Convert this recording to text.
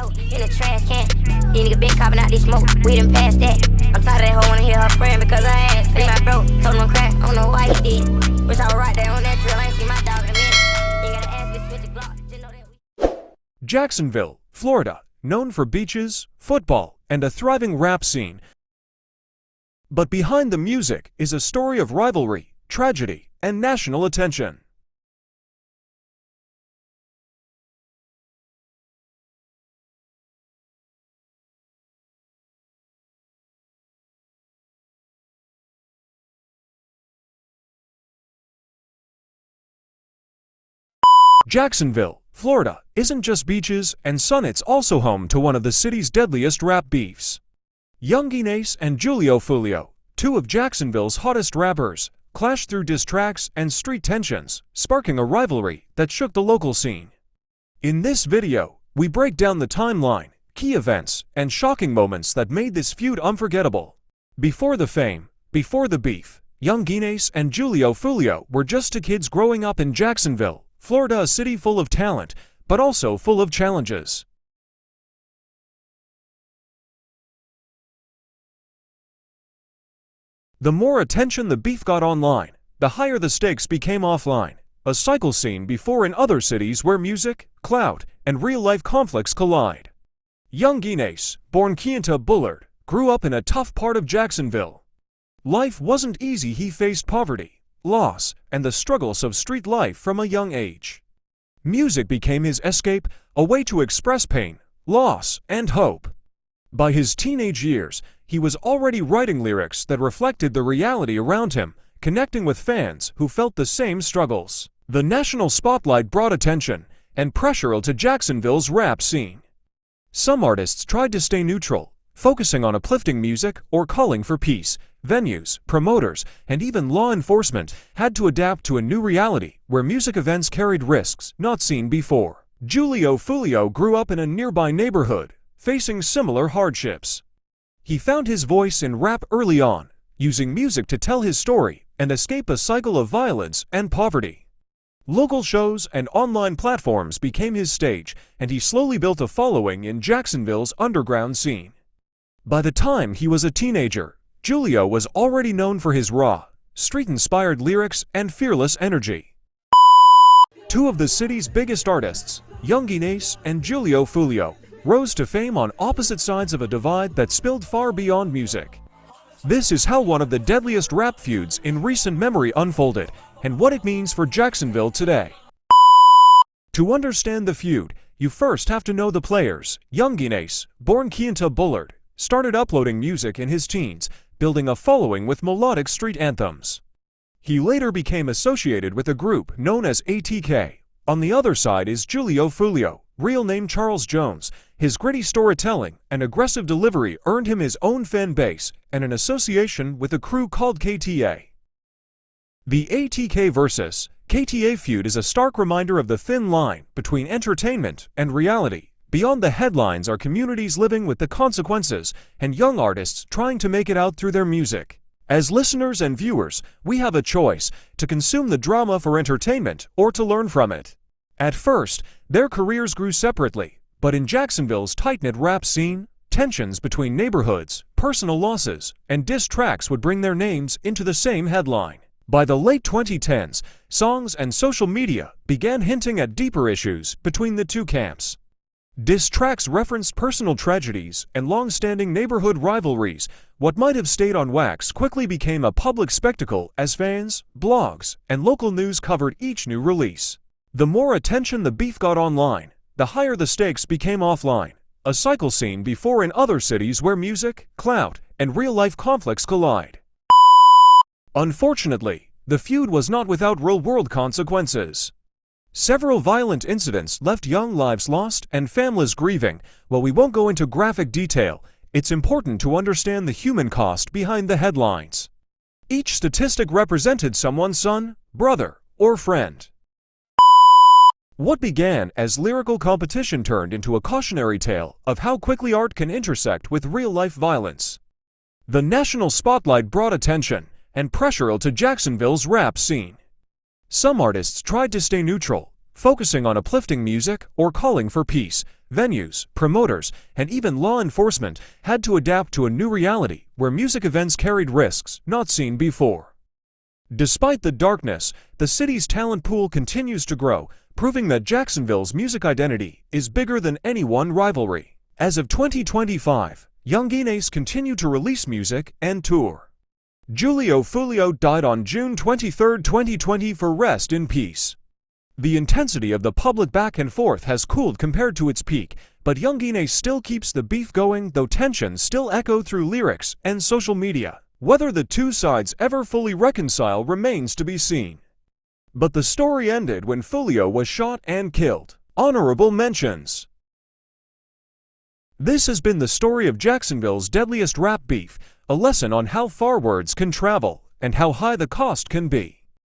low in the trash can. These niggas been copping out this smoke, we done passed that. I'm tired of that hoe, wanna hear her friend because her ass fat. My bro told him I'm crack, I don't know why he did. Wish I was right there on that drill, I ain't seen my dog in a minute. You ain't gotta ask me to switch the block, just know that we... Jacksonville, Florida, known for beaches, football, and a thriving rap scene. But behind the music is a story of rivalry, tragedy, and national attention. Jacksonville, Florida, isn't just beaches and sun, it's also home to one of the city's deadliest rap beefs. Yungeen Ace and Julio Foolio, two of Jacksonville's hottest rappers, clashed through diss tracks and street tensions, sparking a rivalry that shook the local scene. In this video, we break down the timeline, key events, and shocking moments that made this feud unforgettable. Before the fame, before the beef, Yungeen Ace and Julio Foolio were just two kids growing up in Jacksonville, Florida, a city full of talent, but also full of challenges. The more attention the beef got online, the higher the stakes became offline, a cycle seen before in other cities where music, clout, and real-life conflicts collide. Yungeen Ace, born Keonta Bullard, grew up in a tough part of Jacksonville. Life wasn't easy. He faced poverty, loss, and the struggles of street life from a young age. Music became his escape, a way to express pain, loss, and hope. By his teenage years, he was already writing lyrics that reflected the reality around him, connecting with fans who felt the same struggles. The national spotlight brought attention and pressure to Jacksonville's rap scene. Some artists tried to stay neutral, focusing on uplifting music or calling for peace. Venues, promoters, and even law enforcement had to adapt to a new reality where music events carried risks not seen before. Julio Foolio grew up in a nearby neighborhood, facing similar hardships. He found his voice in rap early on, using music to tell his story and escape a cycle of violence and poverty. Local shows and online platforms became his stage, and he slowly built a following in Jacksonville's underground scene. By the time he was a teenager, Julio was already known for his raw, street-inspired lyrics and fearless energy. Two of the city's biggest artists, Yungeen Ace and Julio Foolio, rose to fame on opposite sides of a divide that spilled far beyond music. This is how one of the deadliest rap feuds in recent memory unfolded, and what it means for Jacksonville today. To understand the feud, you first have to know the players. Yungeen Ace, born Keonta Bullard, started uploading music in his teens, building a following with melodic street anthems. He later became associated with a group known as ATK. On the other side is Julio Foolio, real name Charles Jones. His gritty storytelling and aggressive delivery earned him his own fan base and an association with a crew called KTA. The ATK versus KTA feud is a stark reminder of the thin line between entertainment and reality. Beyond the headlines are communities living with the consequences and young artists trying to make it out through their music. As listeners and viewers, we have a choice to consume the drama for entertainment or to learn from it. At first, their careers grew separately, but in Jacksonville's tight-knit rap scene, tensions between neighborhoods, personal losses, and diss tracks would bring their names into the same headline. By the late 2010s, songs and social media began hinting at deeper issues between the two camps. Diss tracks referenced personal tragedies and long-standing neighborhood rivalries. What might have stayed on wax quickly became a public spectacle as fans, blogs, and local news covered each new release. The more attention the beef got online, the higher the stakes became offline, a cycle seen before in other cities where music, clout, and real-life conflicts collide. Unfortunately, the feud was not without real-world consequences. Several violent incidents left young lives lost and families grieving. While we won't go into graphic detail, it's important to understand the human cost behind the headlines. Each statistic represented someone's son, brother, or friend. What began as lyrical competition turned into a cautionary tale of how quickly art can intersect with real-life violence. The national spotlight brought attention and pressure to Jacksonville's rap scene. Some artists tried to stay neutral, focusing on uplifting music or calling for peace. Venues, promoters, and even law enforcement had to adapt to a new reality where music events carried risks not seen before. Despite the darkness, the city's talent pool continues to grow, proving that Jacksonville's music identity is bigger than any one rivalry. As of 2025, Yungeen Ace continued to release music and tour. Julio Foolio died on June 23, 2020 for rest in peace. The intensity of the public back and forth has cooled compared to its peak, but Yungeen Ace still keeps the beef going, though tensions still echo through lyrics and social media. Whether the two sides ever fully reconcile remains to be seen. But the story ended when Julio was shot and killed. Honorable mentions. This has been the story of Jacksonville's deadliest rap beef, a lesson on how far words can travel and how high the cost can be.